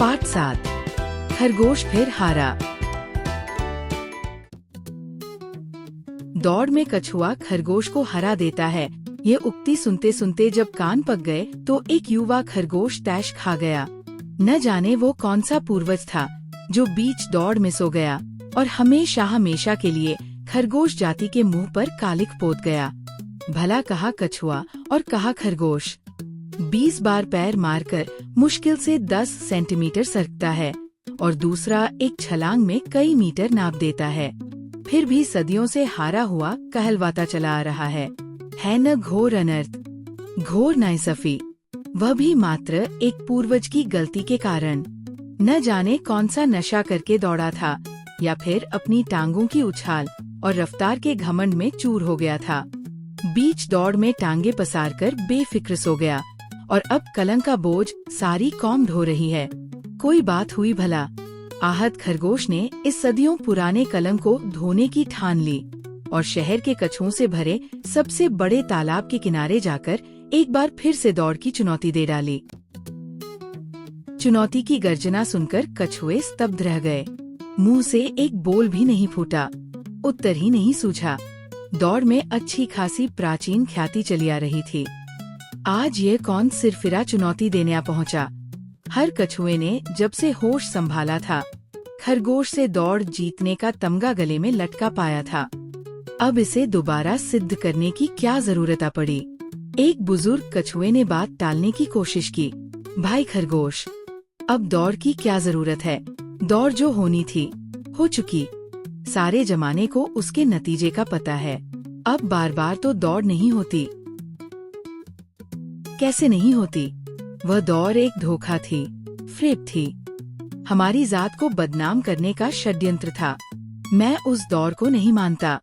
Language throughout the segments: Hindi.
पार्ट 7 खरगोश फिर हारा। दौड़ में कछुआ खरगोश को हरा देता है। ये उक्ति सुनते सुनते जब कान पक गए तो एक युवा खरगोश तैश खा गया। न जाने वो कौन सा पूर्वज था जो बीच दौड़ में सो गया और हमेशा हमेशा के लिए खरगोश जाति के मुंह पर कालिक पोत गया। भला कहा कछुआ और कहा खरगोश। 20 बार पैर मारकर मुश्किल से 10 सेंटीमीटर सरकता है और दूसरा एक छलांग में कई मीटर नाप देता है, फिर भी सदियों से हारा हुआ कहलवाता चला आ रहा है न घोर अनर्थ, घोर नाइंसाफी, वह भी मात्र एक पूर्वज की गलती के कारण। न जाने कौन सा नशा करके दौड़ा था या फिर अपनी टांगों की उछाल और रफ्तार के घमंड में चूर हो गया था। बीच दौड़ में टांगे पसार कर बेफिक्र सो गया और अब कलंक का बोझ सारी कौम ढो रही है। कोई बात हुई भला? आहत खरगोश ने इस सदियों पुराने कलंक को धोने की ठान ली और शहर के कछुओं से भरे सबसे बड़े तालाब के किनारे जाकर एक बार फिर से दौड़ की चुनौती दे डाली। चुनौती की गर्जना सुनकर कछुए स्तब्ध रह गए। मुंह से एक बोल भी नहीं फूटा, उत्तर ही नहीं सूझा। दौड़ में अच्छी खासी प्राचीन ख्याति चली आ रही थी। आज ये कौन सिरफिरा चुनौती देने आ पहुंचा? हर कछुए ने जब से होश संभाला था खरगोश से दौड़ जीतने का तमगा गले में लटका पाया था। अब इसे दोबारा सिद्ध करने की क्या जरूरत आ पड़ी? एक बुजुर्ग कछुए ने बात टालने की कोशिश की। भाई खरगोश, अब दौड़ की क्या जरूरत है? दौड़ जो होनी थी हो चुकी। सारे जमाने को उसके नतीजे का पता है। अब बार बार तो दौड़ नहीं होती। कैसे नहीं होती? वह दौड़ एक धोखा थी, फ्रेब थी, हमारी जात को बदनाम करने का षड्यंत्र था। मैं उस दौड़ को नहीं मानता।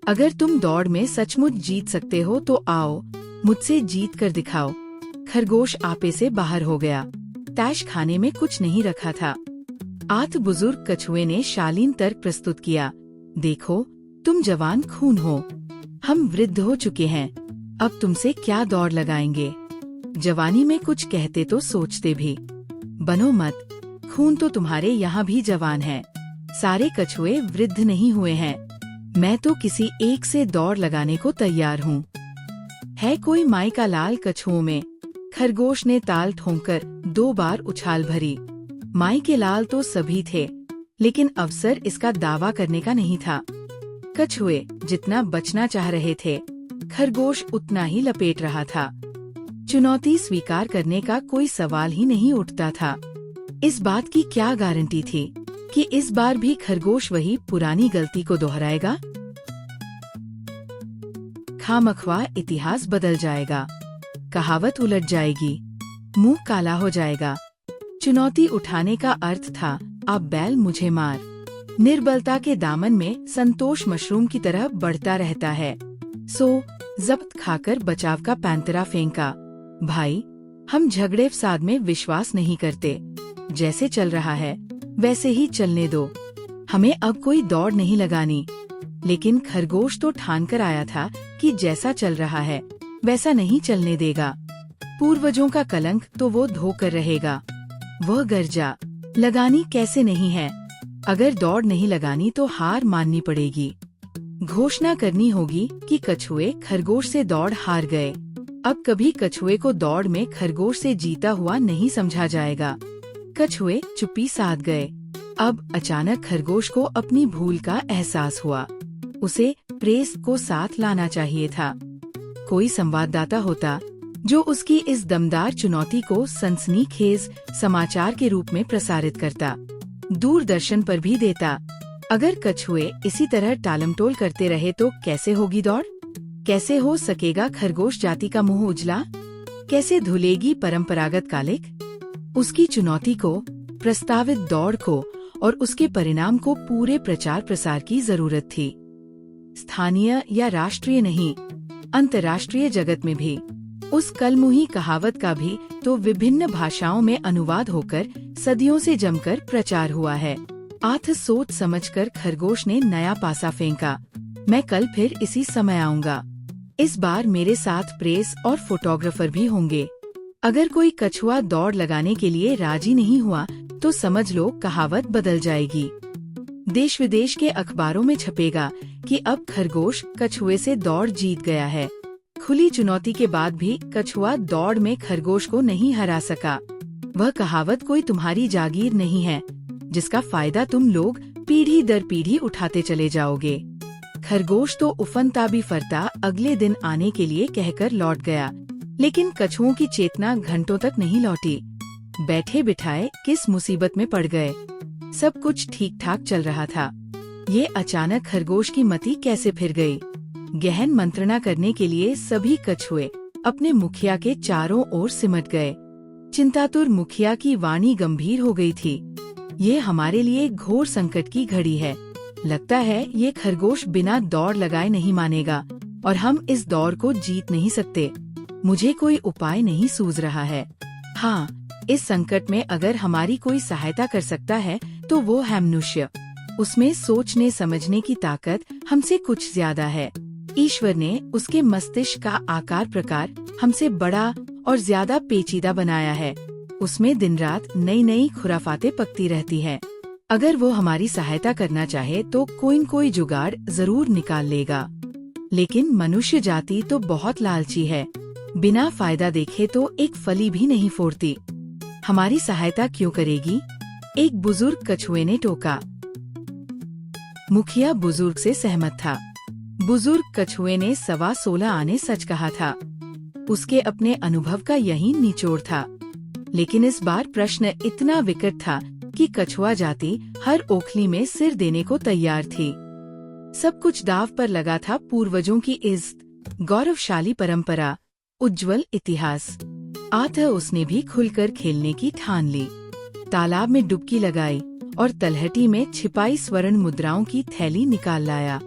अगर तुम दौड़ में सचमुच जीत सकते हो तो आओ, मुझसे जीत कर दिखाओ। खरगोश आपे से बाहर हो गया। तैश खाने में कुछ नहीं रखा था। आठ बुजुर्ग कछुए ने शालीन तर्क प्रस्तुत किया। देखो, तुम जवान खून हो, हम वृद्ध हो चुके हैं, अब तुमसे क्या दौड़ लगाएंगे? जवानी में कुछ कहते तो सोचते भी। बनो मत, खून तो तुम्हारे यहाँ भी जवान है। सारे कछुए वृद्ध नहीं हुए हैं। मैं तो किसी एक से दौड़ लगाने को तैयार हूँ। है कोई माई का लाल कछुओं में? खरगोश ने ताल ठोंकर 2 बार उछाल भरी। माई के लाल तो सभी थे, लेकिन अवसर इसका दावा करने का नहीं था। कछुए जितना बचना चाह रहे थे, खरगोश उतना ही लपेट रहा था। चुनौती स्वीकार करने का कोई सवाल ही नहीं उठता था। इस बात की क्या गारंटी थी कि इस बार भी खरगोश वही पुरानी गलती को दोहराएगा? खामख्वा इतिहास बदल जाएगा, कहावत उलट जाएगी, मुंह काला हो जाएगा। चुनौती उठाने का अर्थ था अब बैल मुझे मार। निर्बलता के दामन में संतोष मशरूम की तरह बढ़ता रहता है। सो जब्त खाकर बचाव का पैंतरा फेंका। भाई, हम झगड़े फसाद में विश्वास नहीं करते। जैसे चल रहा है वैसे ही चलने दो। हमें अब कोई दौड़ नहीं लगानी। लेकिन खरगोश तो ठान कर आया था कि जैसा चल रहा है वैसा नहीं चलने देगा। पूर्वजों का कलंक तो वो धोकर रहेगा। वह गर्जा, लगानी कैसे नहीं है? अगर दौड़ नहीं लगानी तो हार माननी पड़ेगी। घोषणा करनी होगी कि कछुए खरगोश से दौड़ हार गए। अब कभी कछुए को दौड़ में खरगोश से जीता हुआ नहीं समझा जाएगा। कछुए चुप्पी साध गए। अब अचानक खरगोश को अपनी भूल का एहसास हुआ। उसे प्रेस को साथ लाना चाहिए था। कोई संवाददाता होता जो उसकी इस दमदार चुनौती को सनसनीखेज समाचार के रूप में प्रसारित करता, दूरदर्शन पर भी देता। अगर कछुए इसी तरह टालमटोल करते रहे तो कैसे होगी दौड़? कैसे हो सकेगा खरगोश जाति का मुंह उजला? कैसे धुलेगी परंपरागत कालिक? उसकी चुनौती को, प्रस्तावित दौड़ को और उसके परिणाम को पूरे प्रचार प्रसार की जरूरत थी। स्थानीय या राष्ट्रीय नहीं, अंतर्राष्ट्रीय जगत में भी। उस कलमुही कहावत का भी तो विभिन्न भाषाओं में अनुवाद होकर सदियों से जमकर प्रचार हुआ है। आठ सोच समझकर खरगोश ने नया पासा फेंका। मैं कल फिर इसी समय आऊंगा। इस बार मेरे साथ प्रेस और फोटोग्राफर भी होंगे। अगर कोई कछुआ दौड़ लगाने के लिए राजी नहीं हुआ तो समझ लो कहावत बदल जाएगी। देश विदेश के अखबारों में छपेगा कि अब खरगोश कछुए से दौड़ जीत गया है। खुली चुनौती के बाद भी कछुआ दौड़ में खरगोश को नहीं हरा सका। वह कहावत कोई तुम्हारी जागीर नहीं है जिसका फायदा तुम लोग पीढ़ी दर पीढ़ी उठाते चले जाओगे। खरगोश तो उफनता भी फरता अगले दिन आने के लिए कहकर लौट गया, लेकिन कछुओं की चेतना घंटों तक नहीं लौटी। बैठे बिठाए किस मुसीबत में पड़ गए। सब कुछ ठीक ठाक चल रहा था, ये अचानक खरगोश की मति कैसे फिर गई। गहन मंत्रणा करने के लिए सभी कछुए अपने मुखिया के चारों ओर सिमट गए। चिंतातुर मुखिया की वाणी गंभीर हो गई थी। ये हमारे लिए घोर संकट की घड़ी है। लगता है ये खरगोश बिना दौड़ लगाए नहीं मानेगा और हम इस दौड़ को जीत नहीं सकते। मुझे कोई उपाय नहीं सूझ रहा है। हाँ, इस संकट में अगर हमारी कोई सहायता कर सकता है तो वो है मनुष्य। उसमें सोचने समझने की ताकत हमसे कुछ ज्यादा है। ईश्वर ने उसके मस्तिष्क का आकार प्रकार हमसे बड़ा और ज्यादा पेचीदा बनाया है। उसमें दिन रात नई नई खुराफातें पकती रहती है। अगर वो हमारी सहायता करना चाहे तो कोई न कोई जुगाड़ जरूर निकाल लेगा। लेकिन मनुष्य जाति तो बहुत लालची है, बिना फायदा देखे तो एक फली भी नहीं फोड़ती। हमारी सहायता क्यों करेगी? एक बुजुर्ग कछुए ने टोका। मुखिया बुजुर्ग से सहमत था। बुजुर्ग कछुए ने 16.25 आने सच कहा था। उसके अपने अनुभव का यही निचोड़ था। लेकिन इस बार प्रश्न इतना विकट था कि कछुआ जाति हर ओखली में सिर देने को तैयार थी। सब कुछ दाव पर लगा था। पूर्वजों की इज्जत, गौरवशाली परंपरा, उज्जवल इतिहास। अतः उसने भी खुलकर खेलने की ठान ली। तालाब में डुबकी लगाई और तलहटी में छिपाई स्वर्ण मुद्राओं की थैली निकाल लाया।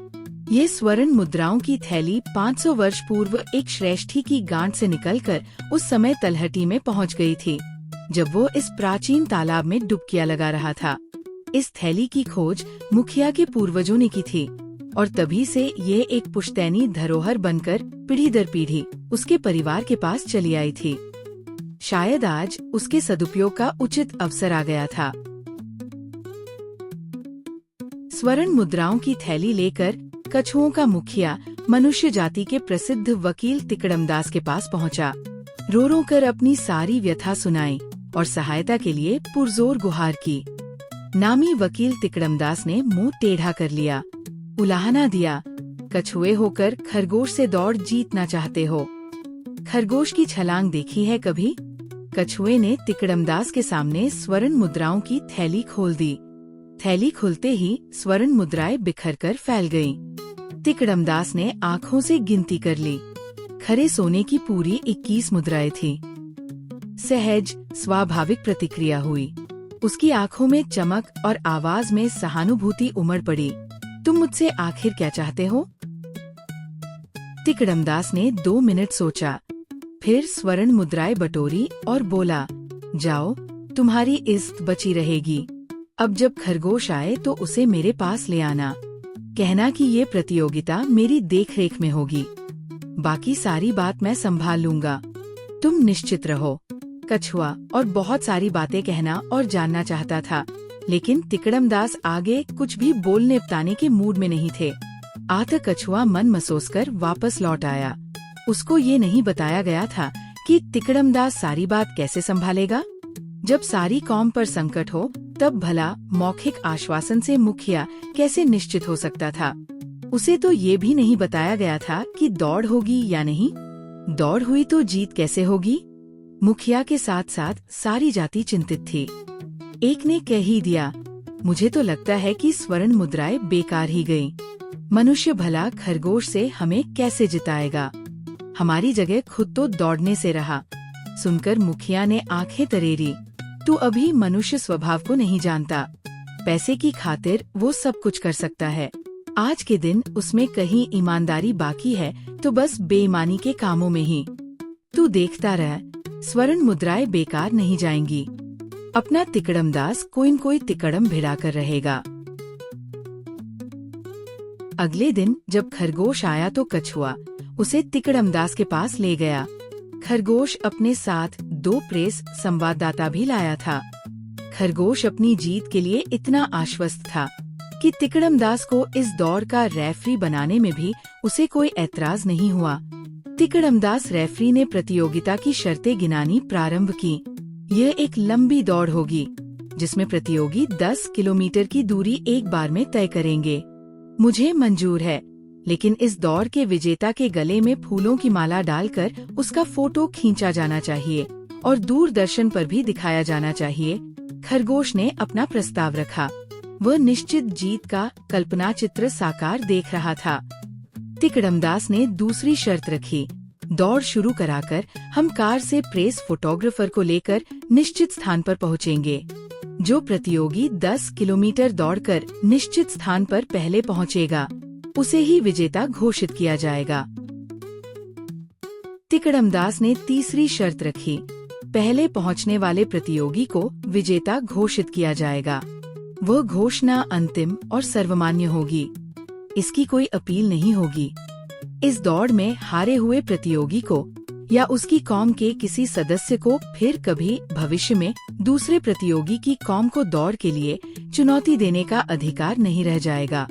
ये स्वर्ण मुद्राओं की थैली 500 वर्ष पूर्व एक श्रेष्ठी की गांठ से निकलकर उस समय तलहटी में पहुंच गई थी, जब वो इस प्राचीन तालाब में डुबकियां लगा रहा था। इस थैली की खोज मुखिया के पूर्वजों ने की थी और तभी से ये एक पुश्तैनी धरोहर बनकर पीढ़ी दर पीढ़ी उसके परिवार के पास चली आई थी। शायद आज उसके सदुपयोग का उचित अवसर आ गया था। स्वर्ण मुद्राओं की थैली लेकर कछुओं का मुखिया मनुष्य जाति के प्रसिद्ध वकील तिकड़मदास के पास पहुंचा। रो रो कर अपनी सारी व्यथा सुनाई और सहायता के लिए पुरजोर गुहार की। नामी वकील तिकड़मदास ने मुंह टेढ़ा कर लिया, उलाहना दिया, कछुए होकर खरगोश से दौड़ जीतना चाहते हो? खरगोश की छलांग देखी है कभी? कछुए ने तिकड़मदास के सामने स्वर्ण मुद्राओं की थैली खोल दी। थैली खुलते ही स्वर्ण मुद्राएं बिखरकर फैल गईं। तिकड़मदास ने आँखों से गिनती कर ली। खरे सोने की पूरी 21 मुद्राएं थी। सहज स्वाभाविक प्रतिक्रिया हुई। उसकी आँखों में चमक और आवाज में सहानुभूति उमड़ पड़ी। तुम मुझसे आखिर क्या चाहते हो? तिकड़मदास ने 2 मिनट सोचा, फिर स्वर्ण मुद्राएं बटोरी और बोला, जाओ, तुम्हारी इज्जत बची रहेगी। अब जब खरगोश आए तो उसे मेरे पास ले आना। कहना कि ये प्रतियोगिता मेरी देखरेख में होगी। बाकी सारी बात मैं संभाल लूंगा। तुम निश्चित रहो। कछुआ और बहुत सारी बातें कहना और जानना चाहता था, लेकिन तिकड़मदास आगे कुछ भी बोलने बताने के मूड में नहीं थे। आत कछुआ मन मसोसकर वापस लौट आया। उसको ये नहीं बताया गया था कि तिकड़मदास सारी बात कैसे संभालेगा। जब सारी कौम पर संकट हो तब भला मौखिक आश्वासन से मुखिया कैसे निश्चित हो सकता था। उसे तो ये भी नहीं बताया गया था कि दौड़ होगी या नहीं। दौड़ हुई तो जीत कैसे होगी? मुखिया के साथ साथ सारी जाति चिंतित थी। एक ने कह ही दिया, मुझे तो लगता है कि स्वर्ण मुद्राएं बेकार ही गईं। मनुष्य भला खरगोश से हमें कैसे जिताएगा? हमारी जगह खुद तो दौड़ने से रहा। सुनकर मुखिया ने आंखें तरेरी। तू अभी मनुष्य स्वभाव को नहीं जानता। पैसे की खातिर वो सब कुछ कर सकता है। आज के दिन उसमें कहीं ईमानदारी बाकी है तो बस बेईमानी के कामों में ही। तू देखता रह, स्वर्ण मुद्राएं बेकार नहीं जाएंगी। अपना तिकड़मदास कोई न कोई तिकड़म भिड़ा कर रहेगा। अगले दिन जब खरगोश आया तो कछुआ उसे तिकड़मदास के पास ले गया। खरगोश अपने साथ 2 प्रेस संवाददाता भी लाया था। खरगोश अपनी जीत के लिए इतना आश्वस्त था कि तिकड़मदास को इस दौड़ का रेफरी बनाने में भी उसे कोई ऐतराज नहीं हुआ। तिकड़मदास रेफरी ने प्रतियोगिता की शर्तें गिनानी प्रारंभ की। यह एक लंबी दौड़ होगी जिसमें प्रतियोगी 10 किलोमीटर की दूरी एक बार में तय करेंगे। मुझे मंजूर है, लेकिन इस दौड़ के विजेता के गले में फूलों की माला डालकर उसका फोटो खींचा जाना चाहिए और दूरदर्शन पर भी दिखाया जाना चाहिए। खरगोश ने अपना प्रस्ताव रखा। वह निश्चित जीत का कल्पना चित्र साकार देख रहा था। तिकड़मदास ने दूसरी शर्त रखी। दौड़ शुरू कराकर हम कार से प्रेस फोटोग्राफर को लेकर निश्चित स्थान पर पहुंचेंगे। जो प्रतियोगी 10 किलोमीटर दौड़कर निश्चित स्थान पर पहले पहुंचेगा, उसे ही विजेता घोषित किया जाएगा। तिकड़मदास ने तीसरी शर्त रखी। पहले पहुंचने वाले प्रतियोगी को विजेता घोषित किया जाएगा। वह घोषणा अंतिम और सर्वमान्य होगी। इसकी कोई अपील नहीं होगी। इस दौड़ में हारे हुए प्रतियोगी को या उसकी कौम के किसी सदस्य को फिर कभी भविष्य में दूसरे प्रतियोगी की कौम को दौड़ के लिए चुनौती देने का अधिकार नहीं रह जाएगा।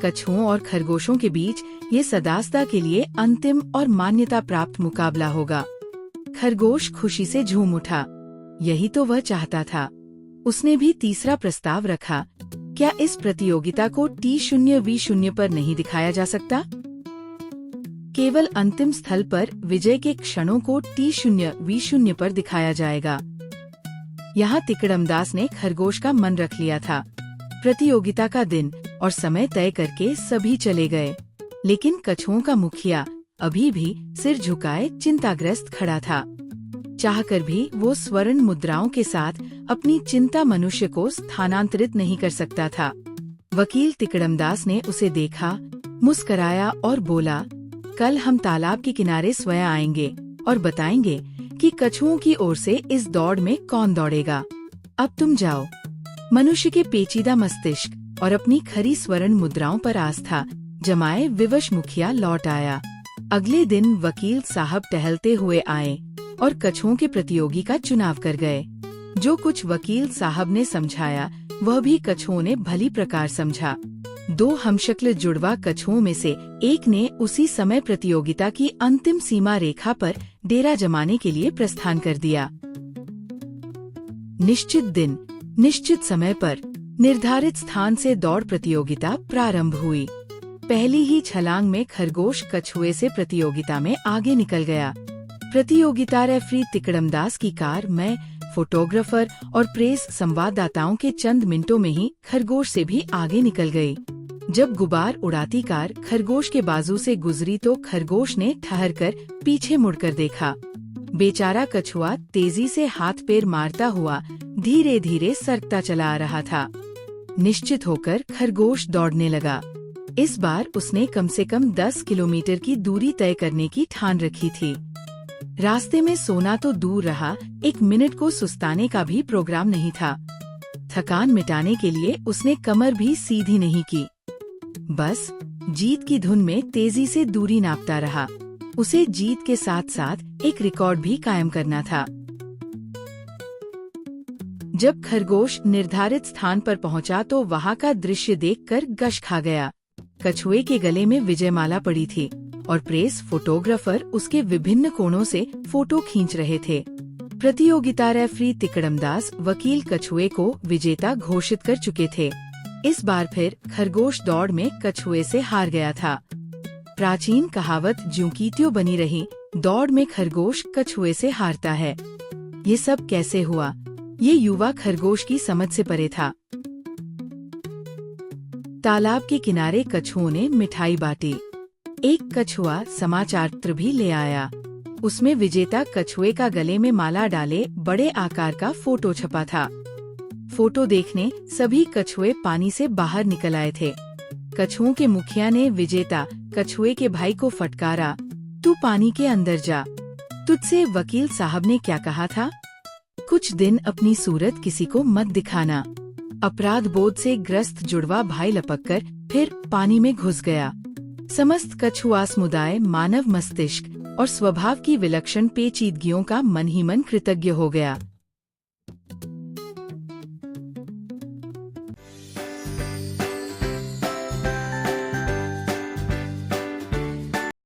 कछुओं और खरगोशों के बीच ये सदासदा के लिए अंतिम और मान्यता प्राप्त मुकाबला होगा। खरगोश खुशी से झूम उठा। यही तो वह चाहता था। उसने भी तीसरा प्रस्ताव रखा। क्या इस प्रतियोगिता को T0V0 पर नहीं दिखाया जा सकता? केवल अंतिम स्थल पर विजय के क्षणों को T0V0 पर दिखाया जाएगा। यहाँ तिकड़मदास ने खरगोश का मन रख लिया था। प्रतियोगिता का दिन और समय तय करके सभी चले गए, लेकिन कछुओं का मुखिया अभी भी सिर झुकाए चिंताग्रस्त खड़ा था। चाहकर भी वो स्वर्ण मुद्राओं के साथ अपनी चिंता मनुष्य को स्थानांतरित नहीं कर सकता था। वकील तिकड़मदास ने उसे देखा, मुस्कराया और बोला, कल हम तालाब के किनारे स्वयं आएंगे और बताएंगे कि कछुओं की ओर से इस दौड़ में कौन दौड़ेगा। अब तुम जाओ। मनुष्य के पेचीदा मस्तिष्क और अपनी खरी स्वर्ण मुद्राओं पर आस्था जमाए विवश मुखिया लौट आया। अगले दिन वकील साहब टहलते हुए आए और कछुओं के प्रतियोगी का चुनाव कर गए। जो कुछ वकील साहब ने समझाया वह भी कछुओं ने भली प्रकार समझा। 2 हमशक्ल जुड़वा कछुओं में से एक ने उसी समय प्रतियोगिता की अंतिम सीमा रेखा पर डेरा जमाने के लिए प्रस्थान कर दिया। निश्चित दिन, निश्चित समय पर, निर्धारित स्थान से दौड़ प्रतियोगिता प्रारंभ हुई। पहली ही छलांग में खरगोश कछुए से प्रतियोगिता में आगे निकल गया। प्रतियोगिता रेफरी तिकड़मदास की कार में फोटोग्राफर और प्रेस संवाददाताओं के चंद मिनटों में ही खरगोश से भी आगे निकल गई। जब गुबार उड़ाती कार खरगोश के बाजू से गुजरी तो खरगोश ने ठहरकर पीछे मुड़कर देखा। बेचारा कछुआ तेजी से हाथ पैर मारता हुआ धीरे धीरे सरकता चला आ रहा था। निश्चित होकर खरगोश दौड़ने लगा। इस बार उसने कम से कम 10 किलोमीटर की दूरी तय करने की ठान रखी थी। रास्ते में सोना तो दूर रहा, 1 मिनट को सुस्ताने का भी प्रोग्राम नहीं था। थकान मिटाने के लिए उसने कमर भी सीधी नहीं की। बस जीत की धुन में तेजी से दूरी नापता रहा। उसे जीत के साथ साथ एक रिकॉर्ड भी कायम करना था। जब खरगोश निर्धारित स्थान पर पहुंचा तो वहां का दृश्य देखकर गश खा गया। कछुए के गले में विजयमाला पड़ी थी और प्रेस फोटोग्राफर उसके विभिन्न कोणों से फोटो खींच रहे थे। प्रतियोगिता रेफरी तिकड़मदास वकील कछुए को विजेता घोषित कर चुके थे। इस बार फिर खरगोश दौड़ में कछुए से हार गया था। प्राचीन कहावत ज्यों की त्यों बनी रही, दौड़ में खरगोश कछुए से हारता है। ये सब कैसे हुआ, ये युवा खरगोश की समझ से परे था। तालाब के किनारे कछुओं ने मिठाई बांटी। एक कछुआ समाचार पत्र भी ले आया। उसमें विजेता कछुए का गले में माला डाले बड़े आकार का फोटो छपा था। फोटो देखने सभी कछुए पानी से बाहर निकल आए थे। कछुओं के मुखिया ने विजेता कछुए के भाई को फटकारा, तू पानी के अंदर जा। तुझसे वकील साहब ने क्या कहा था? कुछ दिन अपनी सूरत किसी को मत दिखाना। अपराध बोध से ग्रस्त जुड़वा भाई लपककर फिर पानी में घुस गया। समस्त कछुआ समुदाय मानव मस्तिष्क और स्वभाव की विलक्षण पेचीदगियों का मन ही मन कृतज्ञ हो गया।